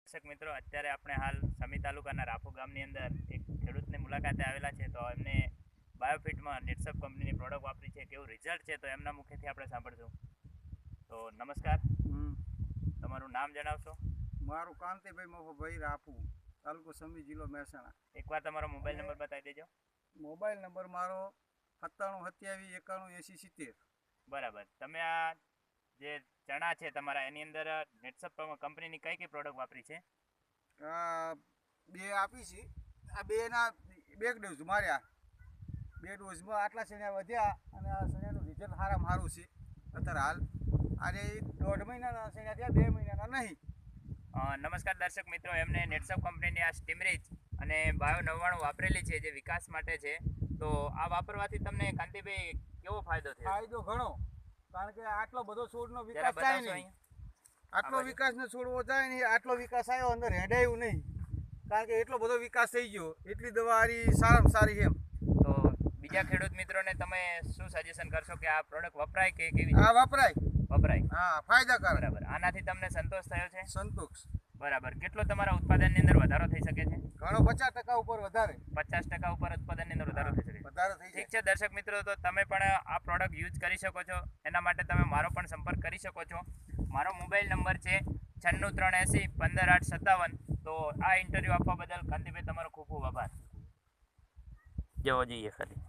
દર્શક મિત્રો, અત્યારે આપણે હાલ સમી તાલુકાના રાપુ ગામની અંદર એક ખેડૂતની મુલાકાતે આવેલા છે. તો એમને બાયોફિટમાં નેટસપ કંપનીની પ્રોડક્ટ વાપરી છે, કેવું રિઝલ્ટ છે તો એમના મુખેથી આપણે સાંભળશું. તો નમસ્કાર, તમારું નામ જણાવશો? મારું કાંતિભાઈ મોહભાઈ રાપુ, તાલુકો સમી, જિલ્લો મહેસાણા. એકવાર તમારો મોબાઈલ નંબર બતાવી દેજો. મોબાઈલ નંબર મારો 97 27 91 80 70. બરાબર. તમે આ જે ચણા છે તમારા, એની અંદર નેટસપ કંપનીની કઈ કઈ પ્રોડક્ટ વાપરી છે? બે આપી છે. આ બેના બે ડોઝ માર્યા. બે ડોઝમાં આટલા શેણા વધ્યા અને આ શેણાનું રિઝલ્ટ સારામાં સારું છે અત્યારે હાલ. આજે 1.5 મહિનાના શેણા થયા, 2 મહિનાના નહીં. નમસ્કાર દર્શક મિત્રો, એમને નેટસપ કંપનીની આ સ્ટીમરીચ અને બાયો 99 વાપરેલી છે, જે વિકાસ માટે છે. તો આ વાપરવાથી તમને કાંતિભાઈ કેવો ફાયદો થયો? ફાયદો ઘણો, કારણ કે આટલો બધો છોડનો વિકાસ થાય નહીં. આટલો વિકાસનો છોડવો થાય નહીં, આટલો વિકાસ આવ્યો, અંદર હેડાયું નહીં, કારણ કે એટલો બધો વિકાસ થઈ ગયો. એટલી દવા સારામાં સારી એમ. તો બીજા ખેડૂત મિત્રોને તમે શું સજેશન કરશો કે આ પ્રોડક્ટ વપરાય કે કેવી? હા, વપરાય. હા, ફાયદાકારક. બરાબર. આનાથી તમને સંતોષ થયો છે? સંતોષ. બરાબર. કેટલો તમારા ઉત્પાદનની અંદર વધારો થઈ શકે છે? ઘણો, 50% ઉપર વધારે. 50% ઉપર ઉત્પાદનની અંદર વધારો થઈ શકે? વધારો થઈ. ઠીક છે દર્શક મિત્રો, તો તમે પણ આ પ્રોડક્ટ યુઝ કરી શકો છો. એના માટે તમે મારો પણ સંપર્ક કરી શકો છો. મારો મોબાઈલ નંબર છે 96 380 15 8 57. તો આ ઇન્ટરવ્યૂ આપવા બદલ કાંતિભાઈ તમારો ખૂબ ખૂબ આભાર. જવો જોઈએ ખાલી.